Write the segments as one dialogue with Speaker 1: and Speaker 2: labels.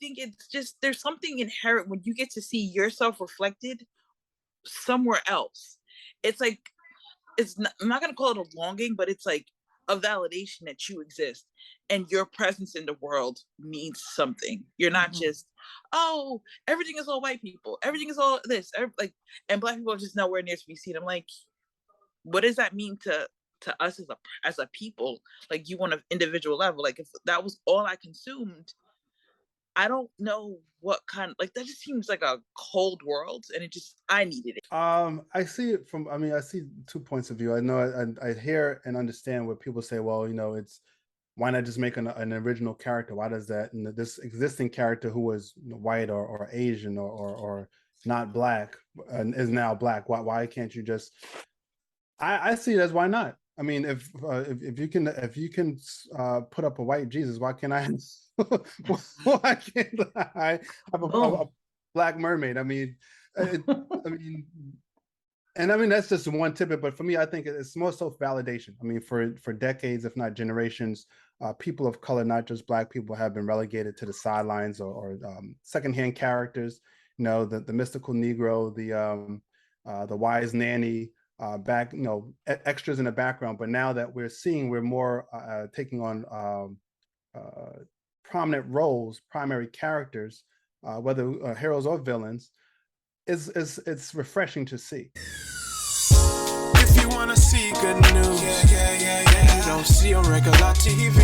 Speaker 1: think it's just there's something inherent when you get to see yourself reflected somewhere else. It's like I'm not gonna call it a longing, but it's like a validation that you exist and your presence in the world means something. You're not just, oh, everything is all white people, everything is all this, like, and black people are just nowhere near to be seen. I'm like, what does that mean to us as a people? Like, you want an individual level. Like, if that was all I consumed, I don't know what kind of, like, that just seems like a cold world, and I needed it.
Speaker 2: I see it from, I see 2 points of view. I know I hear and understand where people say, well, it's, why not just make an original character? Why does that, this existing character who was white or Asian or not black and is now black? Why can't you just, I see it as, why not? I mean, if you can put up a white Jesus, why can't I? Why can't I have a black mermaid? I mean, that's just one tidbit. But for me, I think it's more so validation. I mean, for decades, if not generations, people of color, not just black people, have been relegated to the sidelines or secondhand characters. The mystical Negro, the wise nanny. Back, extras in the background. But now that we're more taking on prominent roles, primary characters, whether heroes or villains, it's refreshing to see.
Speaker 3: If you wanna see good news, you don't see on regular TV.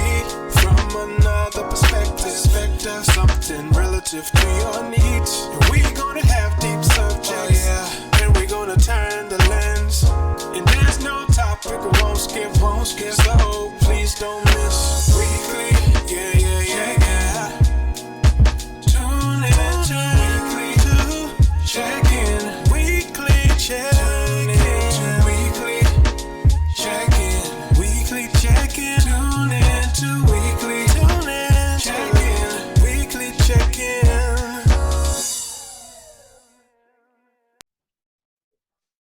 Speaker 3: From another perspective, something relative to your needs. And we gonna have deep subjects, and we gonna turn the lens. And there's no topic we won't skip. So please don't miss weekly. Tune in to weekly to check in. Weekly check in. Weekly check in. Weekly check in. Tune in to weekly. Tune in. Check in. Weekly check in.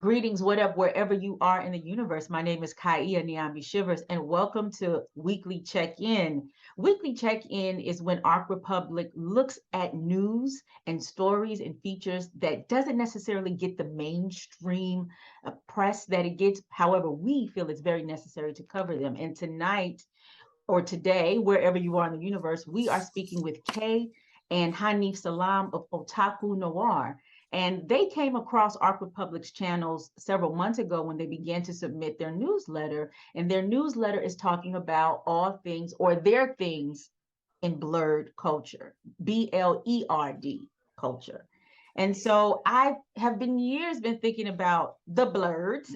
Speaker 4: Greetings, what up, wherever you are in the universe. My name is Kaia Niambi Shivers, and welcome to Weekly Check-In. Weekly Check-In is when Arc Republic looks at news and stories and features that doesn't necessarily get the mainstream press that it gets. However, we feel it's very necessary to cover them. And tonight, or today, wherever you are in the universe, we are speaking with Kay and Hanif Salam of Otaku Noir. And they came across Arc Republic's channels several months ago when they began to submit their newsletter. And their newsletter is talking about all things or their things in blerd culture, BLERD culture. And so I have been thinking about the Blerds.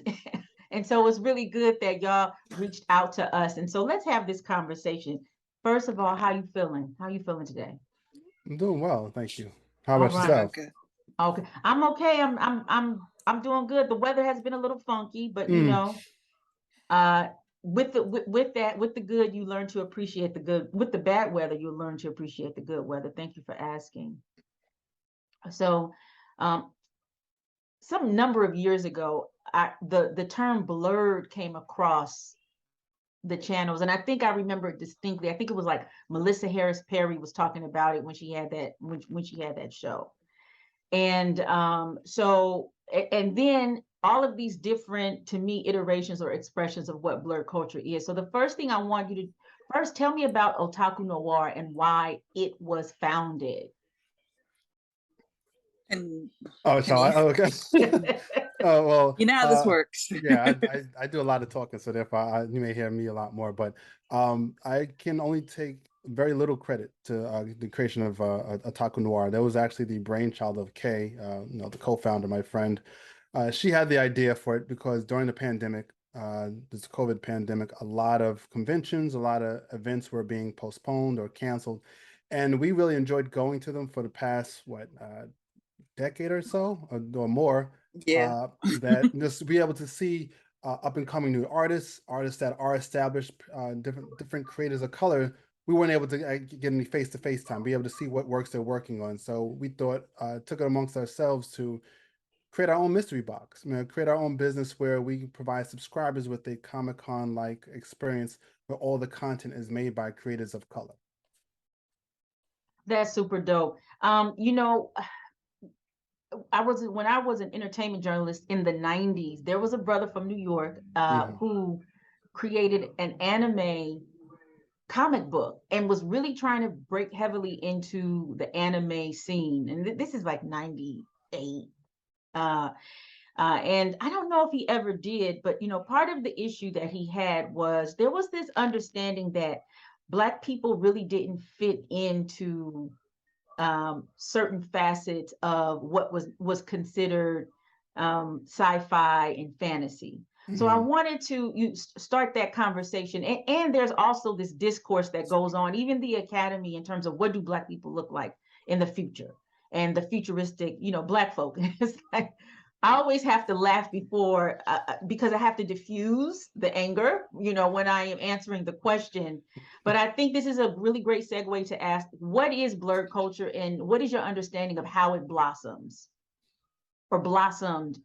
Speaker 4: And so it's really good that y'all reached out to us. And so let's have this conversation. First of all, how you feeling? How you feeling today?
Speaker 2: I'm doing well, thank you. How about yourself?
Speaker 4: Okay, I'm okay. I'm doing good. The weather has been a little funky, but with the good, you learn to appreciate the good. With the bad weather, you'll learn to appreciate the good weather. Thank you for asking. So, some number of years ago, the term blerd came across the channels, and I think I remember it distinctly. I think it was like Melissa Harris Perry was talking about it when she had that show. And and then all of these different, to me, iterations or expressions of what blerd culture is. So the first thing I want you to first tell me about Otaku Noir and why it was founded.
Speaker 1: And
Speaker 2: okay. Oh well,
Speaker 1: you know how this works.
Speaker 2: Yeah, I do a lot of talking, so therefore you may hear me a lot more. But I can only take very little credit to the creation of Otaku Noir. That was actually the brainchild of Kay, the co-founder, my friend. She had the idea for it because during the pandemic, this COVID pandemic, a lot of conventions, a lot of events were being postponed or canceled, and we really enjoyed going to them for the past decade or so or more.
Speaker 1: Yeah.
Speaker 2: That just be able to see up and coming new artists that are established, different creators of color. We weren't able to get any face-to-face time, be able to see what works they're working on. So we thought, took it amongst ourselves to create our own mystery box, create our own business where we provide subscribers with a Comic-Con-like experience where all the content is made by creators of color.
Speaker 4: That's super dope. You know, when I was an entertainment journalist in the 90s, there was a brother from New York who created an anime comic book and was really trying to break heavily into the anime scene. And this is like 98. And I don't know if he ever did, but you know, part of the issue that he had was there was this understanding that Black people really didn't fit into certain facets of what was considered sci-fi and fantasy. So I wanted to start that conversation. And there's also this discourse that goes on, even the academy, in terms of what do Black people look like in the future and the futuristic, you know, Black folk. It's like, I always have to laugh before because I have to diffuse the anger, you know, when I am answering the question. But I think this is a really great segue to ask, what is blerd culture and what is your understanding of how it blossoms or blossomed?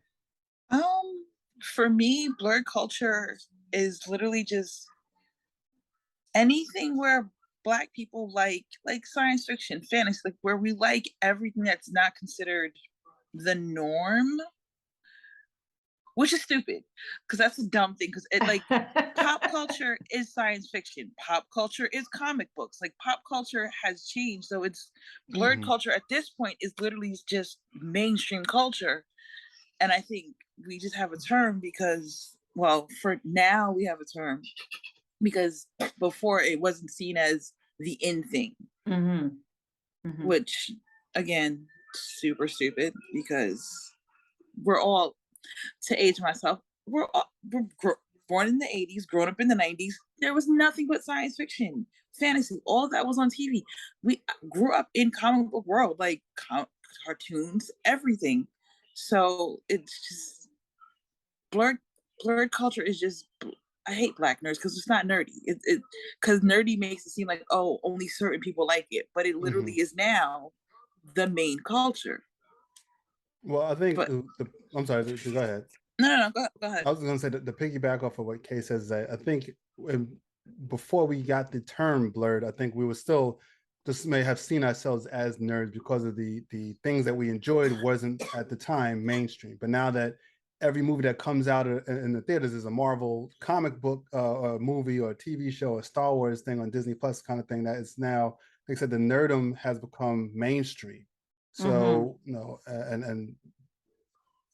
Speaker 1: For me, blerd culture is literally just anything where Black people like science fiction, fantasy, like where we like everything that's not considered the norm, which is stupid because that's a dumb thing. Because it like pop culture is science fiction, pop culture is comic books, like pop culture has changed. So it's blerd culture at this point is literally just mainstream culture. And I think we just have a term because, well, for now we have a term because before it wasn't seen as the in thing, which again, super stupid because we're all, to age myself, we're born in the 80s, grown up in the 90s. There was nothing but science fiction, fantasy, all that was on TV. We grew up in comic book world, like cartoons, everything. So it's just blerd culture is just, I hate Black nerds because it's not nerdy. Because nerdy makes it seem like, oh, only certain people like it, but it literally is now the main culture.
Speaker 2: Well, I think I'm sorry. Go ahead.
Speaker 1: No, go ahead.
Speaker 2: I was going to say that the piggyback off of what Kay says, I think before we got the term blerd, I think we were still just may have seen ourselves as nerds because of the things that we enjoyed wasn't at the time mainstream. But now that every movie that comes out in the theaters is a Marvel comic book movie or a TV show, a Star Wars thing on Disney Plus kind of thing, that is now, like I said, the nerdum has become mainstream. So, you know, and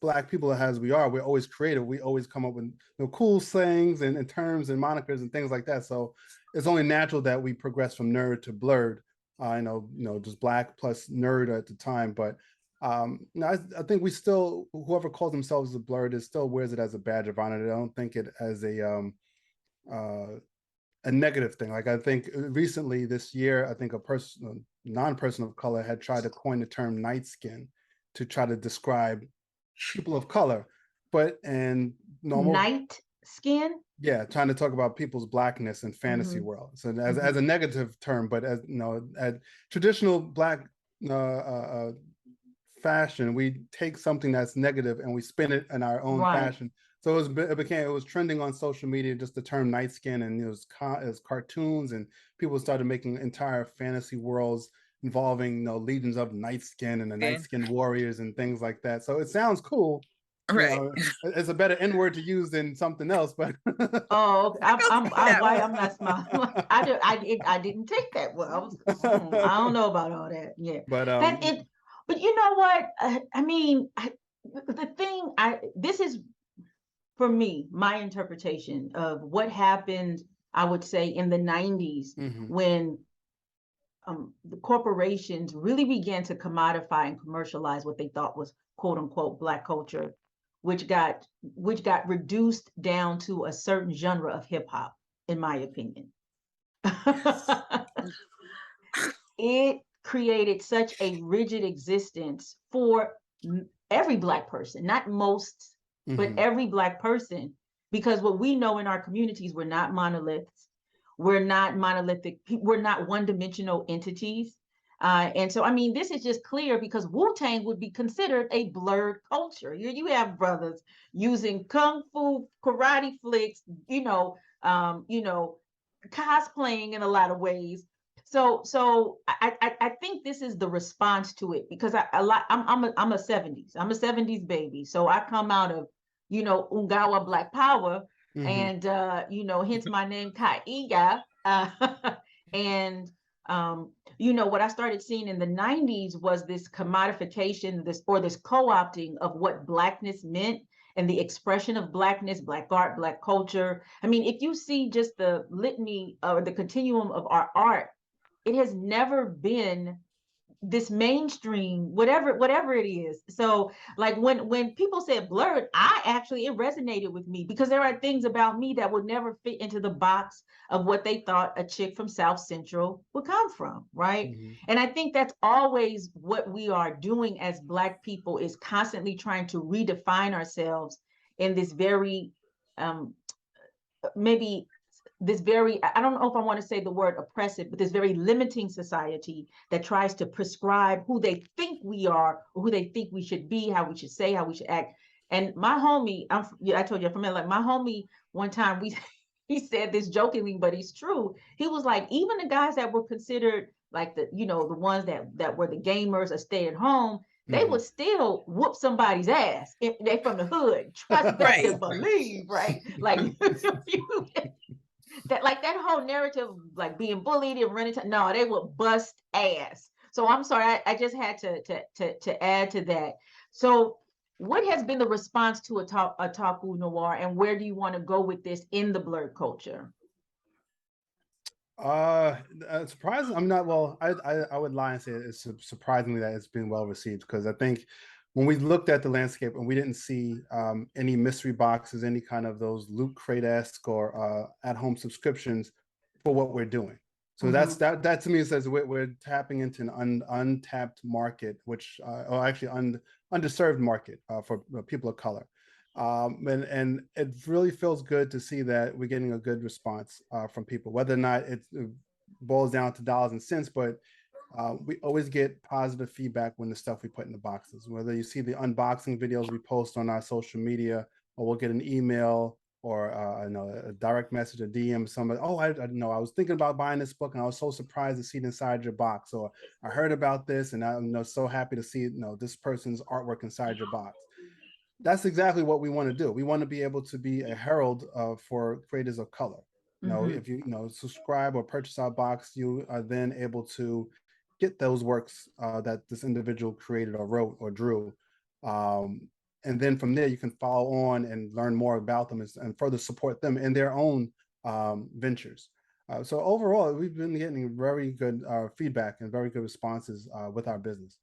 Speaker 2: Black people as we are, we're always creative. We always come up with, you know, cool sayings and terms and monikers and things like that. So it's only natural that we progress from nerd to blerd. You know, just Black plus nerd at the time. But no, I think we still, whoever calls themselves a blerd is still wears it as a badge of honor. I don't think it as a negative thing. Like I think recently this year, I think a non-person of color had tried to coin the term night skin to try to describe people of color, and normal
Speaker 4: night skin.
Speaker 2: Yeah, trying to talk about people's Blackness in fantasy world. So as a negative term, but as you know, at traditional Black fashion, we take something that's negative and we spin it in our own fashion. So it was trending on social media, just the term night skin, and it was cartoons, and people started making entire fantasy worlds involving, you know, legions of night skin and the night skin warriors and things like that. So it sounds cool. Right. You know, it's a better N word to use than something else, but
Speaker 4: I'm not smiling. I didn't take that well. I don't know about all that. Yeah. But you know what? I mean, this is, for me, my interpretation of what happened, I would say, in the 90s when the corporations really began to commodify and commercialize what they thought was quote unquote Black culture, which got reduced down to a certain genre of hip hop, in my opinion. It created such a rigid existence for every Black person, not most, but every Black person, because what we know in our communities, we're not monoliths. We're not monolithic. We're not one-dimensional entities. And so, I mean, this is just clear because Wu-Tang would be considered a blerd culture. Here you have brothers using kung fu, karate flicks, cosplaying in a lot of ways. So I think this is the response to it, because I'm a 70s baby. So I come out of, Ungawa Black Power,
Speaker 2: Mm-hmm.
Speaker 4: and hence my name Kaiga. And what I started seeing in the 90s was this commodification, this co-opting of what Blackness meant, and the expression of Blackness, Black art, Black culture. I mean, if you see just the litany or the continuum of our art, it has never been this mainstream, whatever it is. So like when people said blurred, it resonated with me, because there are things about me that would never fit into the box of what they thought a chick from South Central would come from, right?
Speaker 2: Mm-hmm.
Speaker 4: And I think that's always what we are doing as Black people, is constantly trying to redefine ourselves in this very maybe this very, I don't know if I want to say the word oppressive, but this very limiting society that tries to prescribe who they think we are, or who they think we should be, how we should say, how we should act. And my homie, I told you I'm familiar, like my homie, one time he said this jokingly, but he's true. He was like, even the guys that were considered like the ones that were the gamers or stay at home, they
Speaker 2: Mm-hmm.
Speaker 4: would still whoop somebody's ass if they from the hood. Trust, bet,
Speaker 1: Right.
Speaker 4: and believe, right? Like that whole narrative of like being bullied and running to, no, they would bust ass. So I'm sorry, I just had to add to that. So what has been the response to Otaku Noir, and where do you want to go with this in the blurred culture?
Speaker 2: Surprising. I'm not, well, I would lie and say it's surprisingly that it's been well received, because I think when we looked at the landscape and we didn't see any mystery boxes, any kind of those Loot Crate-esque or at-home subscriptions for what we're doing. So that to me says we're tapping into an untapped market, which or actually underserved market for people of color. And it really feels good to see that we're getting a good response from people, whether or not it boils down to dollars and cents, but we always get positive feedback when the stuff we put in the boxes, whether you see the unboxing videos we post on our social media, or we'll get an email or a direct message, a DM, somebody, oh, I know, I was thinking about buying this book and I was so surprised to see it inside your box, or I heard about this and I'm so happy to see this person's artwork inside your box. That's exactly what we want to do. We want to be able to be a herald for creators of color. If you subscribe or purchase our box, you are then able to get those works that this individual created or wrote or drew. And then from there, you can follow on and learn more about them and further support them in their own ventures. So overall, we've been getting very good feedback and very good responses with our business.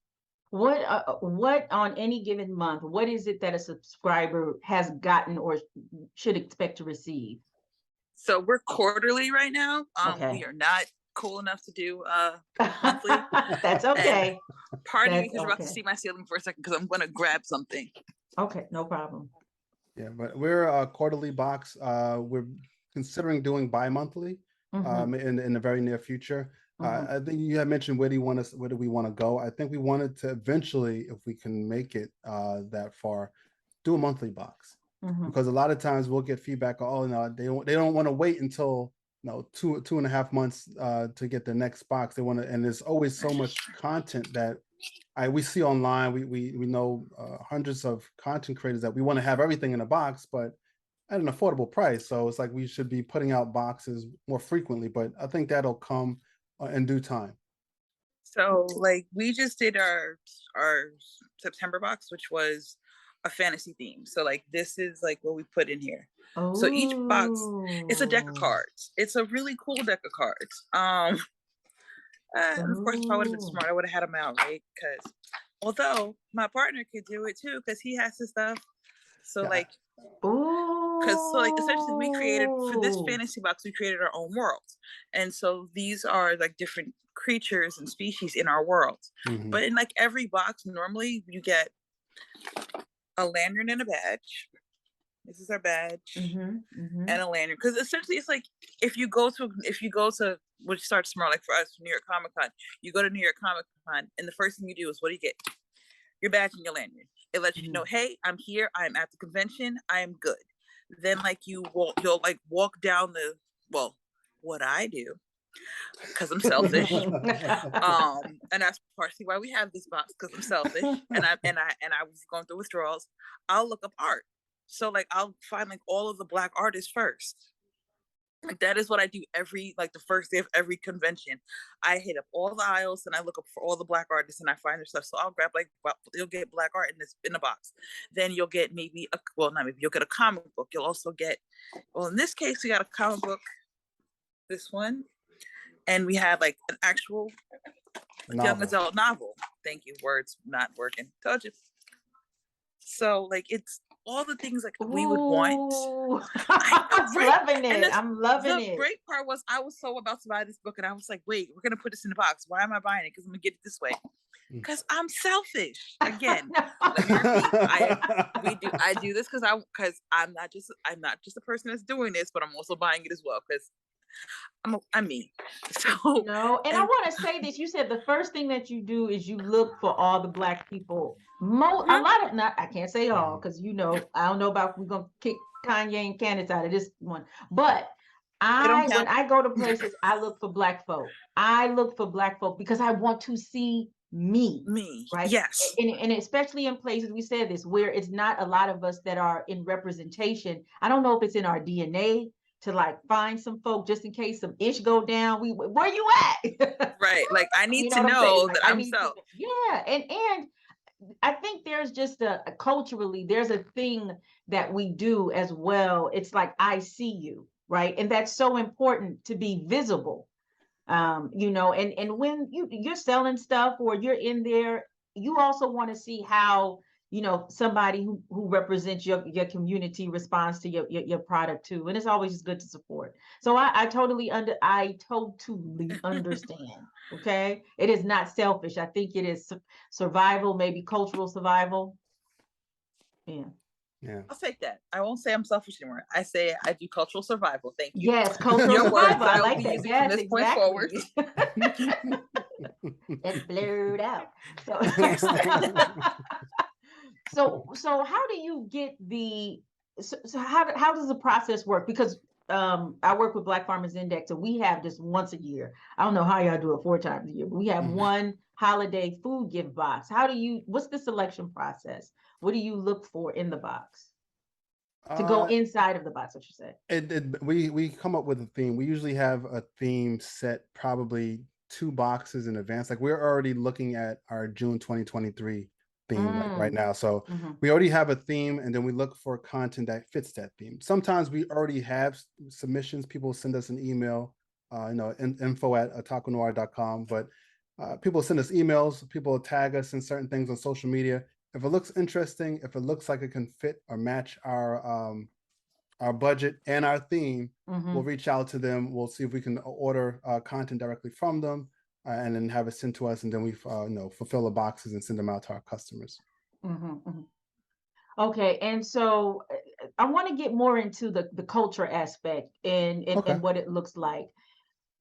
Speaker 4: What on any given month, what is it that a subscriber has gotten or should expect to receive?
Speaker 1: So we're quarterly right now.
Speaker 4: Okay.
Speaker 1: We are not cool enough to do monthly.
Speaker 4: That's okay.
Speaker 1: And part of me
Speaker 4: That's
Speaker 1: is about to
Speaker 4: okay.
Speaker 1: see my ceiling for a second because I'm going to grab something.
Speaker 4: Okay, no problem.
Speaker 2: Yeah, but we're a quarterly box. We're considering doing bi-monthly in the very near future. I think you had mentioned where do we want to go? I think we wanted to eventually, if we can make it that far, do a monthly box. Because a lot of times we'll get feedback, oh no, they don't want to wait until 2.5 months to get the next box. They want to, and there's always so much content that we see online. We know hundreds of content creators that we want to have everything in a box, but at an affordable price. So it's like we should be putting out boxes more frequently, but I think that'll come in due time.
Speaker 1: So like we just did our September box, which was a fantasy theme. So like this is like what we put in here.
Speaker 4: Oh.
Speaker 1: So each box, it's a deck of cards. It's a really cool deck of cards. And of course, if I would have been smart, I would have had them out, right? Because although my partner could do it too, because he has his stuff. So yeah. Like, essentially we created for this fantasy box, we created our own worlds, and so these are like different creatures and species in our world. But in like every box, normally you get a lantern and a badge. This is our badge and a lantern, because essentially it's like if you go to which starts tomorrow, like for us, New York Comic Con, you go to New York Comic Con and the first thing you do is what do you get? Your badge and your lantern. It lets you know, hey, I'm here, I'm at the convention, I am good. Then like you'll like walk down what I do because I'm selfish. And that's partially why we have this box, because I'm selfish. And I was going through withdrawals. I'll look up art. So like I'll find like all of the Black artists first. Like that is what I do every, like the first day of every convention. I hit up all the aisles and I look up for all the Black artists and I find their stuff. So I'll grab like, you'll get Black art in the box. Then you'll get maybe not maybe, you'll get a comic book. You'll also get, well, in this case we got a comic book, this one, and we had like an actual young adult novel. Thank you, words not working. Told you. So like it's all the things like we would want.
Speaker 4: I'm loving it. I'm loving
Speaker 1: it. The great part was I was so about to buy this book and I was like, wait, we're gonna put this in the box. Why am I buying it? Because I'm gonna get it this way. Because I'm selfish. Again, I do this because I'm not just the person that's doing this, but I'm also buying it as well because I'm me. So
Speaker 4: no, and I want to say this. You said the first thing that you do is you look for all the Black people. A lot of, not, I can't say all, because I don't know about, we're gonna kick Kanye and Candace out of this one. But when I go to places, I look for Black folk. I look for Black folk because I want to see me, right?
Speaker 1: Yes.
Speaker 4: And especially in places, we said this, where it's not a lot of us that are in representation. I don't know if it's in our DNA to like find some folk just in case some ish go down. Where you at?
Speaker 1: Right. Like I need to know that I'm so.
Speaker 4: Yeah. And I think there's just culturally, there's a thing that we do as well. It's like, I see you, right? And that's so important to be visible. And when you're selling stuff or you're in there, you also want to see how, somebody who represents your community responds to your product too. And it's always just good to support. So I totally understand. Okay. It is not selfish. I think it is survival, maybe cultural survival. Yeah.
Speaker 1: I'll take that. I won't say I'm selfish anymore. I say I do cultural survival. Thank you.
Speaker 4: Yes, cultural survival. I like that. Yes,
Speaker 1: from this point forward.
Speaker 4: It's blurred out. So how do you get how does the process work? Because I work with Black Farmers Index, and we have this once a year. I don't know how y'all do it 4 times a year, but we have one holiday food gift box. What's the selection process? What do you look for in the box to go inside of the box? What you said?
Speaker 2: We come up with a theme. We usually have a theme set probably 2 boxes in advance. Like we're already looking at our June 2023 theme like right now. So we already have a theme, and then we look for content that fits that theme. Sometimes we already have submissions. People send us an email, info@otakunoir.com, but people send us emails, people tag us in certain things on social media. If it looks interesting, if it looks like it can fit or match our budget and our theme, we'll reach out to them. We'll see if we can order content directly from them, and then have it sent to us, and then we fulfill the boxes and send them out to our customers.
Speaker 4: Okay, and so I want to get more into the culture aspect and what it looks like.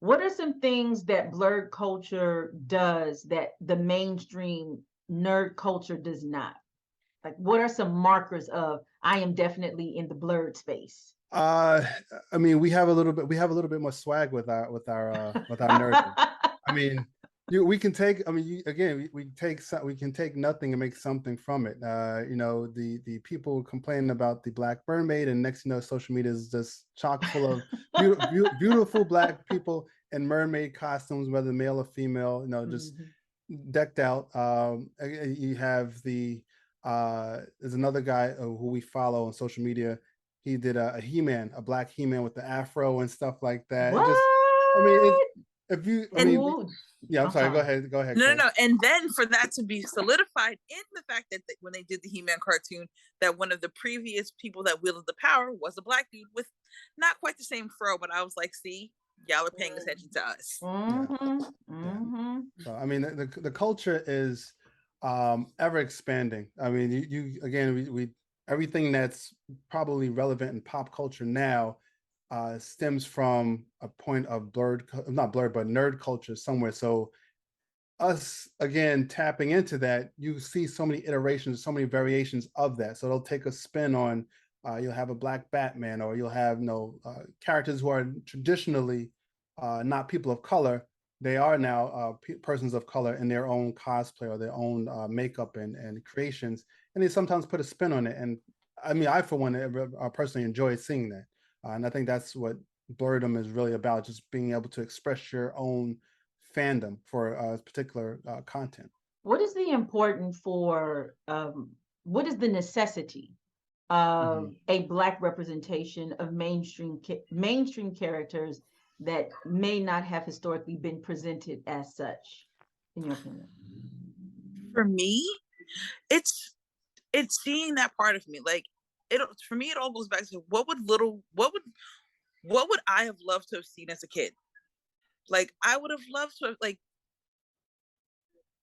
Speaker 4: What are some things that blerd culture does that the mainstream nerd culture does not? Like, what are some markers of I am definitely in the blerd space?
Speaker 2: I mean, we have a little bit more swag with our nerd. I mean, we can take. I mean, we can take nothing and make something from it. The people complaining about the Black mermaid, and next social media is just chock full of beautiful Black people in mermaid costumes, whether male or female. Just decked out. You have there's another guy who we follow on social media. He did a He-Man, a Black He-Man with the afro and stuff like that.
Speaker 4: What?
Speaker 2: I'm sorry. Go ahead.
Speaker 1: No. And then for that to be solidified in the fact that when they did the He-Man cartoon, that one of the previous people that wielded the power was a Black dude with not quite the same fro, but I was like, see, y'all are paying attention to us.
Speaker 2: So I mean, the culture is ever expanding. I mean, we everything that's probably relevant in pop culture now stems from a point of nerd culture somewhere. So us again tapping into that, you see so many iterations, so many variations of that. So they'll take a spin on you'll have a Black Batman, or you'll have characters who are traditionally not people of color, they are now persons of color in their own cosplay or their own makeup and creations, and they sometimes put a spin on it. And I mean, I for one, personally enjoy seeing that, and I think that's what blerdom is really about, just being able to express your own fandom for particular content.
Speaker 4: What is the importance for what is the necessity of a Black representation of mainstream characters that may not have historically been presented as such, in your opinion?
Speaker 1: For me, it's seeing that part of me. Like, it for me, it all goes back to what would I have loved to have seen as a kid? Like, I would have loved to have, like,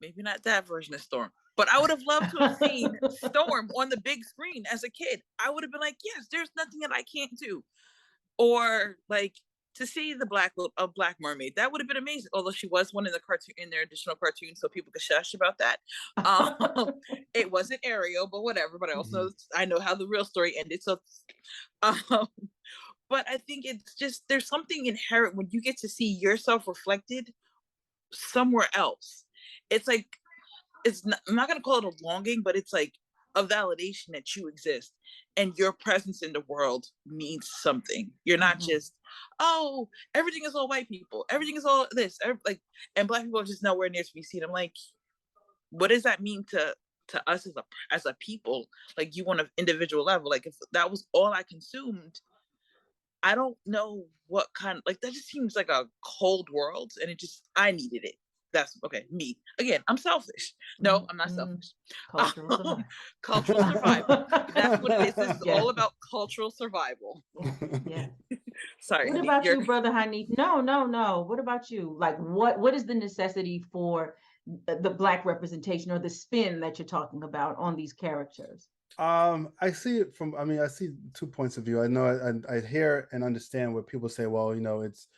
Speaker 1: maybe not that version of Storm, but I would have loved to have seen Storm on the big screen as a kid. I would have been like, yes, there's nothing that I can't do. Or like to see the Black Mermaid, that would have been amazing. Although she was one in the cartoon, in their additional cartoon, so people could shush about that. It wasn't Ariel, but whatever. But I also I know how the real story ended. So, but I think it's just there's something inherent when you get to see yourself reflected somewhere else. It's like I'm not gonna call it a longing, but it's like a validation that you exist and your presence in the world means something. You're not just, oh, everything is all white people, everything is all this, like, and Black people are just nowhere near to be seen. I'm like, what does that mean to us as a people? Like, you want an individual level. Like, if that was all I consumed, I don't know what kind, like, that just seems like a cold world, and I needed it. That's okay. Me again. I'm selfish. No, I'm not selfish. Cultural survival. That's what it is. This is all about cultural survival.
Speaker 4: Yeah.
Speaker 1: Sorry.
Speaker 4: What about you, Brother Hanif? No. What about you? Like, what is the necessity for the Black representation or the spin that you're talking about on these characters?
Speaker 2: I see it from. I mean, I see 2 points of view. I know I hear and understand where people say, well, it's.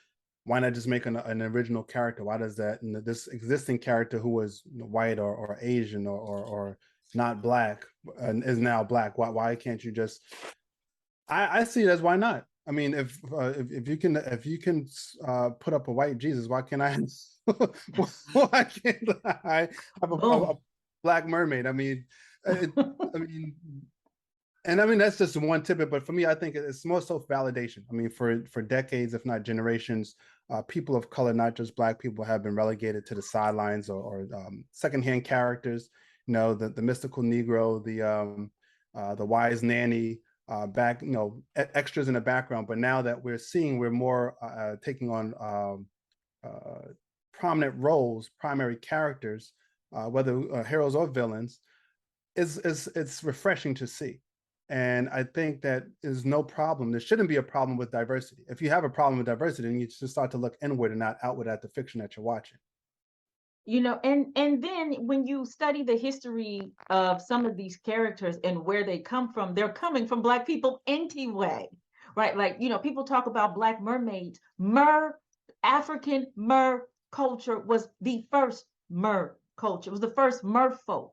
Speaker 2: Why not just make an original character? Why does that, this existing character who was white or Asian or not Black and is now Black? Why can't you just? I see it as, why not? I mean, if you can put up a white Jesus, why can't I? Why can't I have a Black mermaid? I mean, and I mean, that's just one tidbit, but for me, I think it's more so validation. I mean, for decades, if not generations, people of color, not just Black people, have been relegated to the sidelines or secondhand characters. The mystical Negro, the wise nanny, back, extras in the background. But now that we're more taking on prominent roles, primary characters, whether heroes or villains, it's refreshing to see. And I think that is no problem. There shouldn't be a problem with diversity. If you have a problem with diversity, then you should start to look inward and not outward at the fiction that you're watching.
Speaker 4: And then when you study the history of some of these characters and where they come from, they're coming from Black people anyway, right? Like, people talk about Black mermaids. African mer culture was the first mer culture. It was the first merfolk.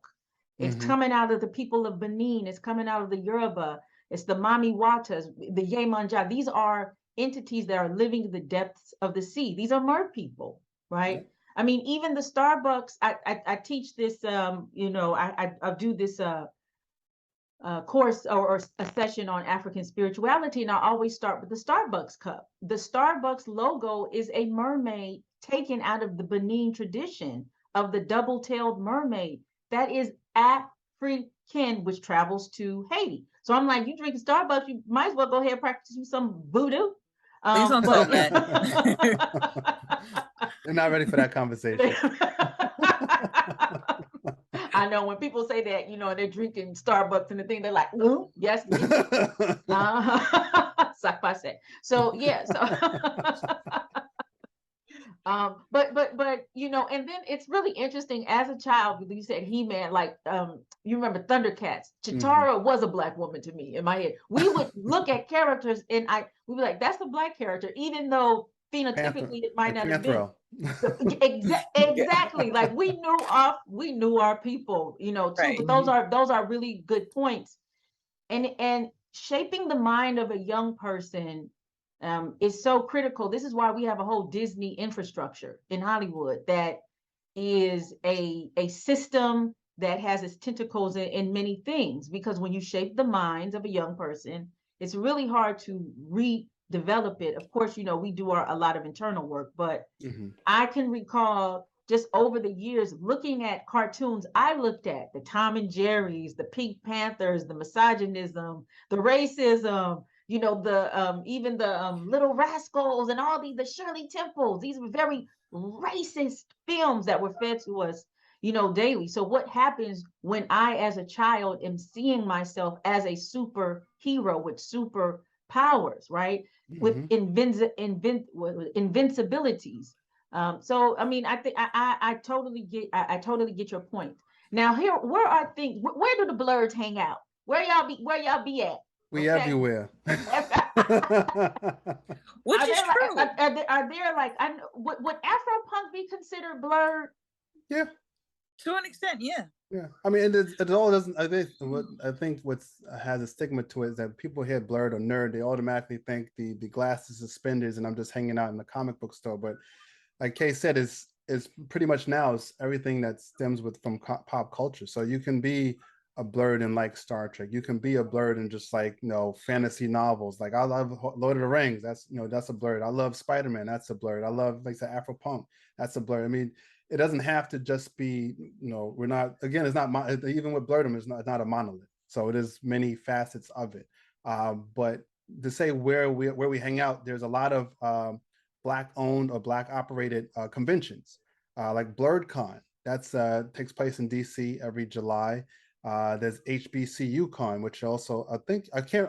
Speaker 4: It's coming out of the people of Benin. It's coming out of the Yoruba. It's the Mami Watas, the Yemanja. These are entities that are living in the depths of the sea. These are mer people, right? Yeah. I mean, even the Starbucks, I teach this, I do this course or a session on African spirituality, and I always start with the Starbucks cup. The Starbucks logo is a mermaid taken out of the Benin tradition of the double-tailed mermaid. That is African, which travels to Haiti. So I'm like, you drink Starbucks, you might as well go ahead and practice some voodoo.
Speaker 1: Please don't tell that.
Speaker 2: They're not ready for that conversation.
Speaker 4: I know when people say that, they're drinking Starbucks and the thing, they're like, ooh, yes. Sci Fi said. So yeah. But and then it's really interesting as a child, you said He-Man, like you remember Thundercats. Chitara was a Black woman to me in my head. We would look at characters and we'd be like, that's a Black character, even though phenotypically it might not have been. Exactly. Like we knew our people, too. Right. But those are really good points. And shaping the mind of a young person. is so critical. This is why we have a whole Disney infrastructure in Hollywood that is a system that has its tentacles in many things, because when you shape the minds of a young person, it's really hard to redevelop it. Of course, we do a lot of internal work, but I can recall just over the years looking at cartoons. I looked at the Tom and Jerry's, the Pink Panthers, the misogynism, the racism, the even the Little Rascals and all the Shirley Temples. These were very racist films that were fed to us, daily. So what happens when I, as a child, am seeing myself as a superhero with super powers, right? With invincibilities. So I mean, I think I totally get I totally get your point. Now here, where are things? Where do the Blerds hang out? Where y'all be at?
Speaker 2: We everywhere.
Speaker 1: Which is true.
Speaker 4: Are there like, would Afropunk be considered blurred?
Speaker 2: Yeah.
Speaker 1: To an extent, yeah.
Speaker 2: Yeah, I mean, it all doesn't. I think what's has a stigma to it is that people hear blurred or nerd, they automatically think the glasses, suspenders, and I'm just hanging out in the comic book store. But like Kay said, is pretty much now is everything that stems from pop culture. So you can be a blurred in like Star Trek. You can be a blurred in just like fantasy novels. Like I love Lord of the Rings. That's that's a blurred. I love Spider-Man. That's a blurred. I love like the Afropunk. That's a blurred. I mean, it doesn't have to just be, we're not, again, it's not, even with blerdom, it's not a monolith. So it is many facets of it. But to say where we hang out, there's a lot of Black owned or Black operated conventions, like BlerdCon. That's takes place in DC every July. There's HBCU Con, which also,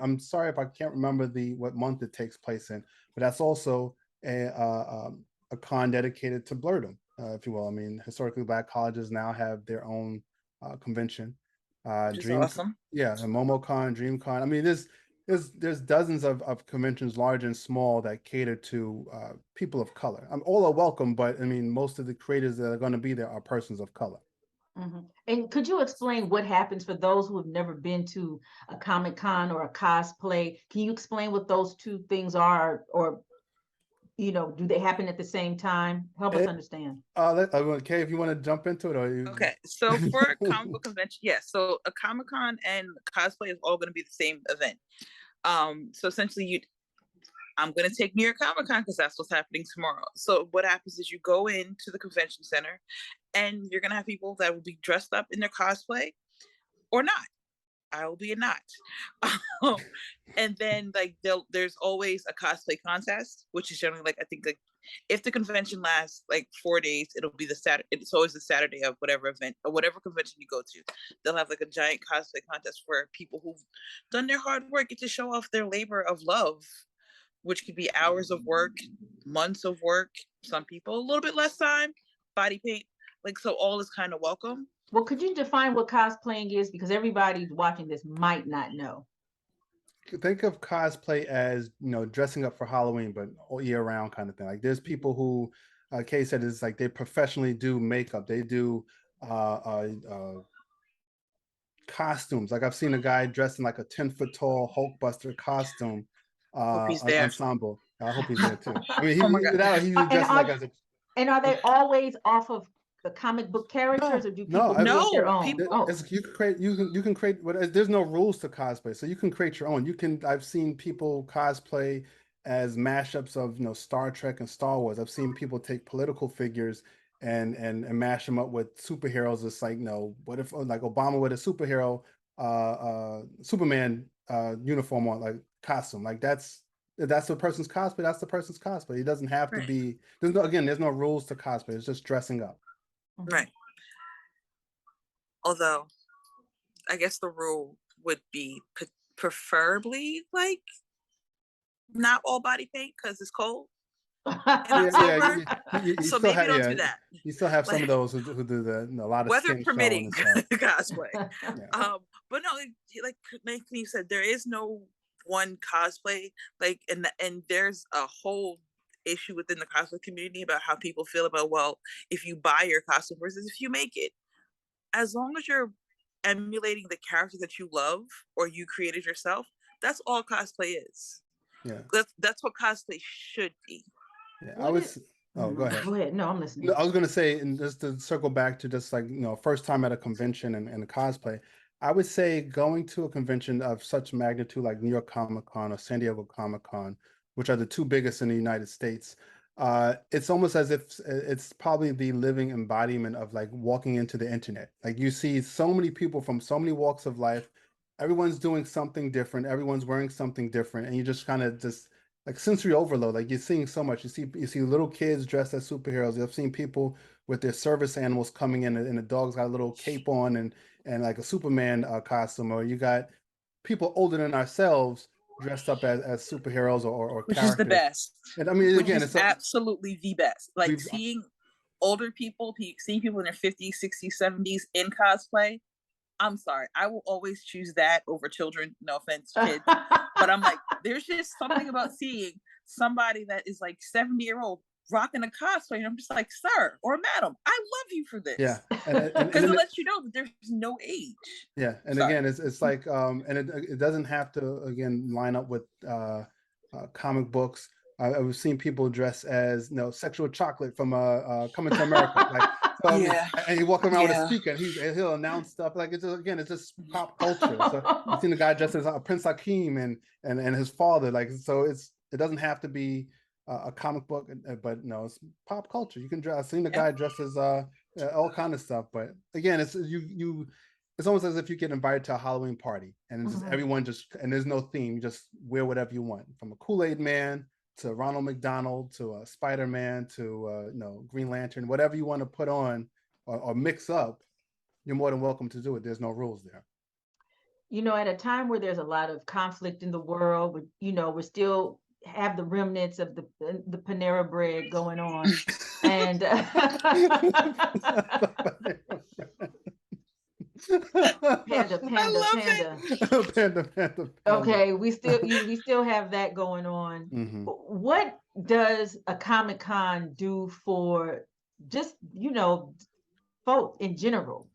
Speaker 2: I'm sorry if I can't remember what month it takes place in, but that's also a con dedicated to blerdom. If you will. I mean, historically Black colleges now have their own convention.
Speaker 1: Which is awesome.
Speaker 2: Yeah, and MomoCon, DreamCon. I mean, there's dozens of conventions, large and small, that cater to people of color. All are welcome, but I mean, most of the creators that are going to be there are persons of color.
Speaker 4: And could you explain what happens for those who have never been to a Comic-Con or a cosplay? Can you explain what those two things are, or do they happen at the same time? Help us understand.
Speaker 2: Okay, if you want to jump into it.
Speaker 1: Okay, so for a comic book convention, yes. So a Comic-Con and cosplay is all going to be the same event. So essentially, I'm going to take New York Comic-Con because that's what's happening tomorrow. So what happens is you go into the convention center and you're going to have people that will be dressed up in their cosplay or not. I will be a not. And then like there's always a cosplay contest, which is generally like, I think like if the convention lasts like 4 days, it'll be the Saturday. It's always the Saturday of whatever event or whatever convention you go to. They'll have like a giant cosplay contest where people who've done their hard work get to show off their labor of love, which could be hours of work, months of work. Some people a little bit less time, body paint. Like, so all is kind of welcome.
Speaker 4: Well, could you define what cosplaying is? Because everybody watching this might not know.
Speaker 2: Think of cosplay as, dressing up for Halloween, but all year round kind of thing. Like there's people who, Kay said, is like they professionally do makeup. They do costumes. Like I've seen a guy dressed in like a 10-foot tall Hulkbuster costume ensemble. I hope he's there too. I mean, he dressed like as a. And
Speaker 4: are they always off of the comic book characters, or do people create their own?
Speaker 2: You can create. There's no rules to cosplay, so you can create your own. I've seen people cosplay as mashups of Star Trek and Star Wars. I've seen people take political figures and mash them up with superheroes. It's like, what if like Obama with a superhero, Superman uniform on, like costume, like that's the person's cosplay. That's the person's cosplay. It doesn't have to be. There's no rules to cosplay. It's just dressing up.
Speaker 1: Right. Although, I guess the rule would be preferably like not all body paint because it's cold. So maybe don't do that.
Speaker 2: You still have some of those who do a lot of
Speaker 1: weather permitting cosplay. But no, like you said, there is no one cosplay. Like, and there's a whole issue within the cosplay community about how people feel about, well, if you buy your costume versus if you make it. As long as you're emulating the character that you love or you created yourself, that's all cosplay is.
Speaker 2: Yeah.
Speaker 1: That's what cosplay should be.
Speaker 2: Yeah.
Speaker 4: What
Speaker 2: I
Speaker 4: is-
Speaker 2: was. Oh, go ahead.
Speaker 4: Go ahead. No, I'm listening.
Speaker 2: No, I was gonna say, and just to circle back to just like, first time at a convention and a cosplay, I would say going to a convention of such magnitude like New York Comic Con or San Diego Comic Con, which are the two biggest in the United States, it's almost as if it's probably the living embodiment of like walking into the internet. Like you see so many people from so many walks of life, everyone's doing something different, everyone's wearing something different, and you just kind of just like sensory overload. Like you're seeing so much. You see little kids dressed as superheroes. You've seen people with their service animals coming in, and the dog's got a little cape on and like a Superman costume. Or you got people older than ourselves dressed up as superheroes or
Speaker 1: Which is the
Speaker 2: characters.
Speaker 1: best.
Speaker 2: And I mean,
Speaker 1: Which
Speaker 2: again,
Speaker 1: is absolutely the best. Like
Speaker 2: we've-
Speaker 1: seeing older people, seeing people in their 50s, 60s, 70s in cosplay. I'm sorry, I will always choose that over children. No offense, kids. But I'm like, there's just something about seeing somebody that is like 70-year-old rocking a cosplay, and I'm just like, sir or madam, I love you for this.
Speaker 2: yeah,
Speaker 1: Because it lets you know that there's no age.
Speaker 2: Yeah, and
Speaker 1: Sorry.
Speaker 2: again, it's like, and it doesn't have to again line up with comic books. I've seen people dress as sexual chocolate from Coming to America, like so,
Speaker 1: Yeah.
Speaker 2: and he walk around with a
Speaker 1: Yeah.
Speaker 2: speaker, and he'll announce stuff like it's just pop culture. So I've seen the guy dressed as Prince Hakeem and his father, like so it doesn't have to be a comic book, but no, it's pop culture. You can dress. I've seen the guy dressed as all kind of stuff, but again, it's you. It's almost as if you get invited to a Halloween party and it's just everyone and there's no theme. You just wear whatever you want, from a Kool-Aid Man to Ronald McDonald to a Spider-Man to Green Lantern, whatever you want to put on or mix up. You're more than welcome to do it. There's no rules there.
Speaker 4: At a time where there's a lot of conflict in the world, we still have the remnants of the Panera bread going on, and panda. Okay, we still have that going on.
Speaker 2: Mm-hmm.
Speaker 4: What does a Comic-Con do for just folk in general?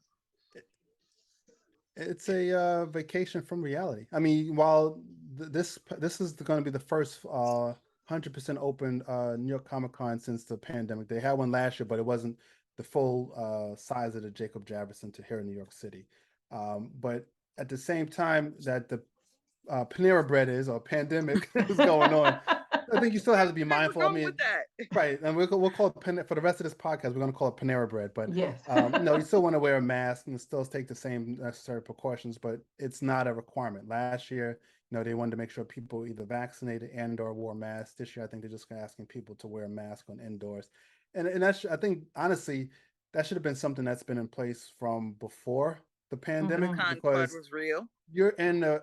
Speaker 2: It's a vacation from reality. I mean, while this is going to be the first 100% open New York Comic Con since the pandemic. They had one last year, but it wasn't the full size of the Jacob Javits Center here in New York City. But at the same time that the Panera bread or pandemic is going on, I think you still have to be mindful. I mean, right, and we'll call it for the rest of this podcast. We're going to call it Panera bread, but
Speaker 4: yes,
Speaker 2: you still want to wear a mask and still take the same necessary precautions, but it's not a requirement. Last year, they wanted to make sure people either vaccinated and/or wore masks. This year, I think they're just asking people to wear a mask on indoors, and that's, I think, honestly, that should have been something that's been in place from before the pandemic, because
Speaker 1: was real.
Speaker 2: You're in a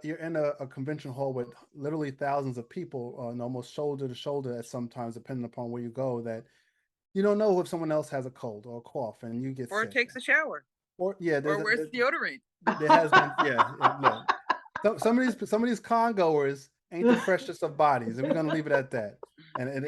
Speaker 2: convention hall with literally thousands of people, almost shoulder to shoulder at sometimes, depending upon where you go, that you don't know if someone else has a cold or a cough and you get
Speaker 1: sick. Or takes a shower.
Speaker 2: Or
Speaker 1: wears deodorant.
Speaker 2: There has been no. Some of these con goers ain't the freshest of bodies, and we're gonna leave it at that. And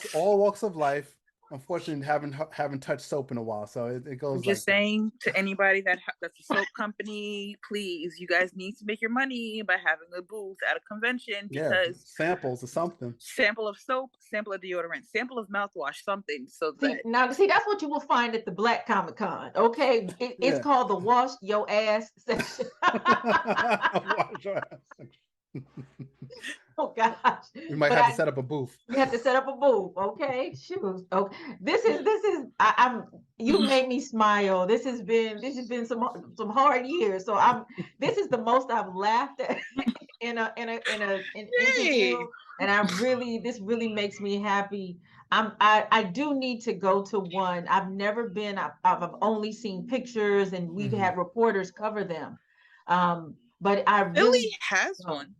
Speaker 2: all walks of life, unfortunately, haven't touched soap in a while, so it goes.
Speaker 1: I'm just saying to anybody that's a soap company, please, you guys need to make your money by having a booth at a convention, because
Speaker 2: samples or something.
Speaker 1: Sample of soap, sample of deodorant, sample of mouthwash, something. So
Speaker 4: that's what you will find at the Black Comic Con. Okay, it's called the Wash Your Ass section.
Speaker 2: Wash your ass section.
Speaker 4: Oh gosh,
Speaker 2: we might have to set up a booth.
Speaker 4: You have to set up a booth. Okay, shoot. Okay, this is. You made me smile. This has been some hard years. So this is the most I've laughed at in an interview, and this really makes me happy. I do need to go to one. I've never been. I've only seen pictures, and we've had reporters cover them. But
Speaker 1: Philly has one.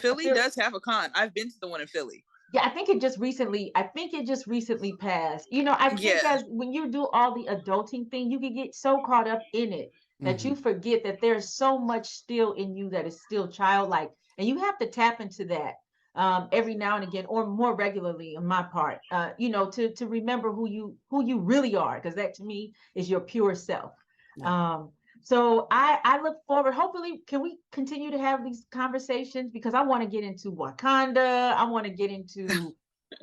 Speaker 1: Philly does have a con. I've been to the one in Philly.
Speaker 4: Yeah, I think it just recently passed. I think as when you do all the adulting thing, you can get so caught up in it that you forget that there's so much still in you that is still childlike, and you have to tap into that every now and again, or more regularly on my part, to remember who you really are, because that to me is your pure self. So I look forward. Hopefully, can we continue to have these conversations? Because I want to get into Wakanda. I want to get into.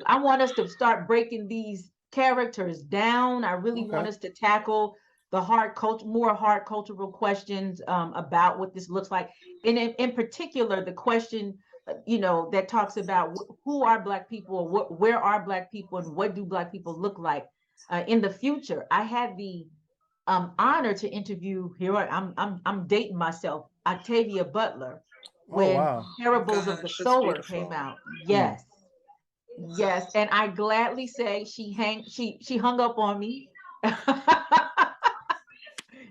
Speaker 4: I want us to start breaking these characters down. I really want us to tackle the more hard cultural questions about what this looks like, and in particular, the question, that talks about who are Black people, or where are Black people, and what do Black people look like in the future. I had the honor to interview here. I'm dating myself, Octavia Butler,
Speaker 2: Oh
Speaker 4: when
Speaker 2: wow.
Speaker 4: Parables of the
Speaker 1: Gosh, that's
Speaker 4: Sower came
Speaker 1: beautiful.
Speaker 4: out. Yes. Yes, and I gladly say she hung up on me.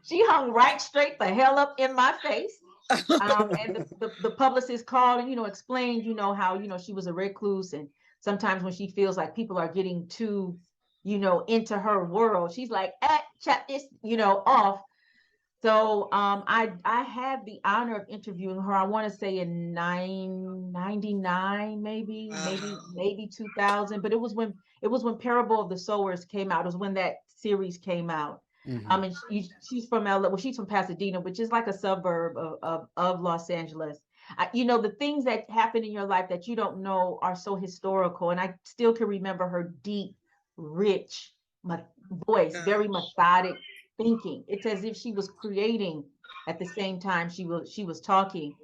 Speaker 4: She hung right straight the hell up in my face. And the publicist called and explained how she was a recluse, and sometimes when she feels like people are getting too into her world, she's like, chop this off. So I had the honor of interviewing her. I want to say in 99, maybe 2000, but it was when Parable of the Sowers came out. It was when that series came out. And she's from LA. Well, she's from Pasadena, which is like a suburb of Los Angeles. The things that happen in your life that you don't know are so historical, and I still can remember her deep, rich voice, very methodic thinking. It's as if she was creating at the same time she was talking.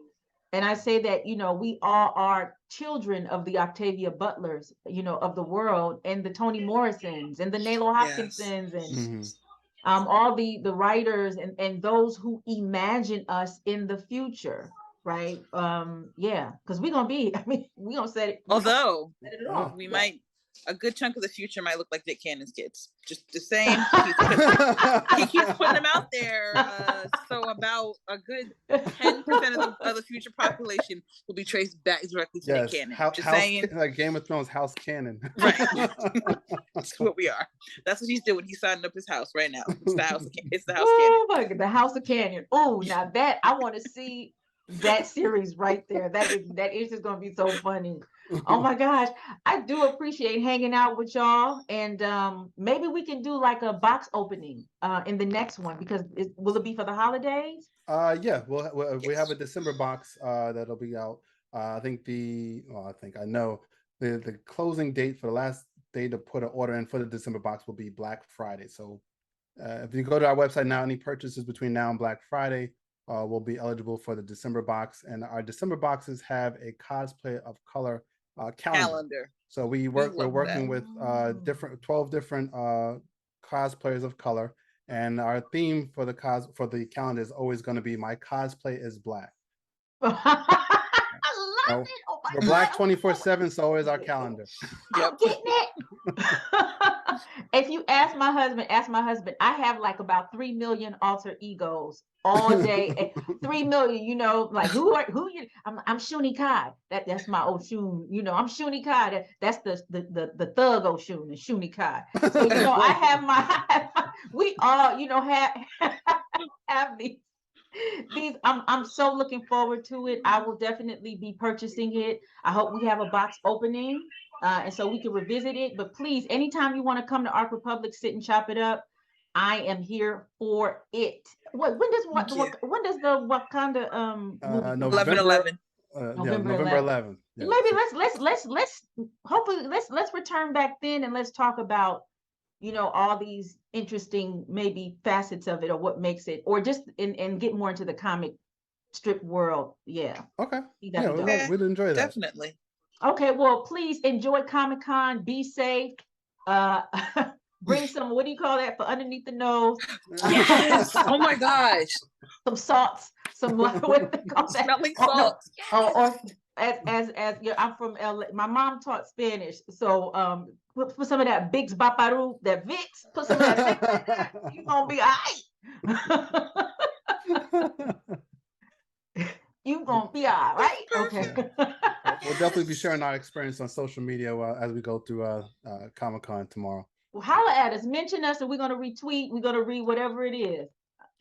Speaker 4: And I say that we all are children of the Octavia Butlers of the world, and the Toni Morrisons and the Nalo Hopkinsons, and all the writers and those who imagine us in the future, right? Because we're gonna set it.
Speaker 1: Although
Speaker 4: set it off.
Speaker 1: we might, a good chunk of the future might look like Nick Cannon's kids. Just saying. He keeps putting them out there. So about a good 10% of the future population will be traced back directly to Nick Cannon. Just saying.
Speaker 2: Like Game of Thrones house canon.
Speaker 1: Right. That's what we are. That's what he's doing. He's signing up his house right now. It's the house. It's the house
Speaker 4: oh my God, the House of Canyon. Oh, now that I want to see that series right there. That is just gonna be so funny. Oh my gosh, I do appreciate hanging out with y'all, and maybe we can do like a box opening in the next one, because will it be for the holidays?
Speaker 2: Yeah, we have a December box that'll be out. I know the closing date for the last day to put an order in for the December box will be Black Friday. So if you go to our website now, any purchases between now and Black Friday will be eligible for the December box. And our December boxes have a cosplay of color calendar. So we're working with 12 different cosplayers of color, and our theme for the calendar is always going to be "My cosplay is Black."
Speaker 4: I love it. Oh my
Speaker 2: We're Black 24/7, so is our calendar.
Speaker 4: I'm getting it. If you ask my husband, I have like about 3 million alter egos all day. 3 million, like who you? I'm Shuni Kai. That's my Oshun. I'm Shuni Kai. That's the thug Oshun, and Shuni Kai. So I have we all have these. I'm so looking forward to it. I will definitely be purchasing it. I hope we have a box opening, and so we can revisit it. But please, anytime you want to come to Arc Republic, sit and chop it up, I am here for it. When does the Wakanda
Speaker 2: November
Speaker 1: 11/11.
Speaker 2: November 11th. Yeah.
Speaker 4: Maybe let's return back then, and let's talk about all these interesting maybe facets of it, or what makes it, or just and get more into the comic strip world. Yeah.
Speaker 2: Okay. Yeah, we'd enjoy that.
Speaker 1: Definitely.
Speaker 4: Okay, well, please enjoy Comic-Con. Be safe. Bring some, what do you call that, for underneath the nose?
Speaker 1: Yes. Oh my gosh.
Speaker 4: Some salts. Some what they call that?
Speaker 1: Smelling salts.
Speaker 4: Or as I'm from LA. My mom taught Spanish, so put some of that Biggs Baparu, that Vicks. Put some of that Vicks in there. You're gonna be all right. You're gonna be all right. Okay.
Speaker 2: We'll definitely be sharing our experience on social media as we go through Comic-Con tomorrow.
Speaker 4: Well, holla at us, mention us, and we're gonna retweet. We're gonna read whatever it is.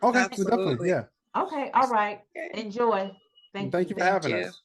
Speaker 2: Okay, definitely, yeah.
Speaker 4: Okay, all right. Enjoy.
Speaker 2: Thank you for having us.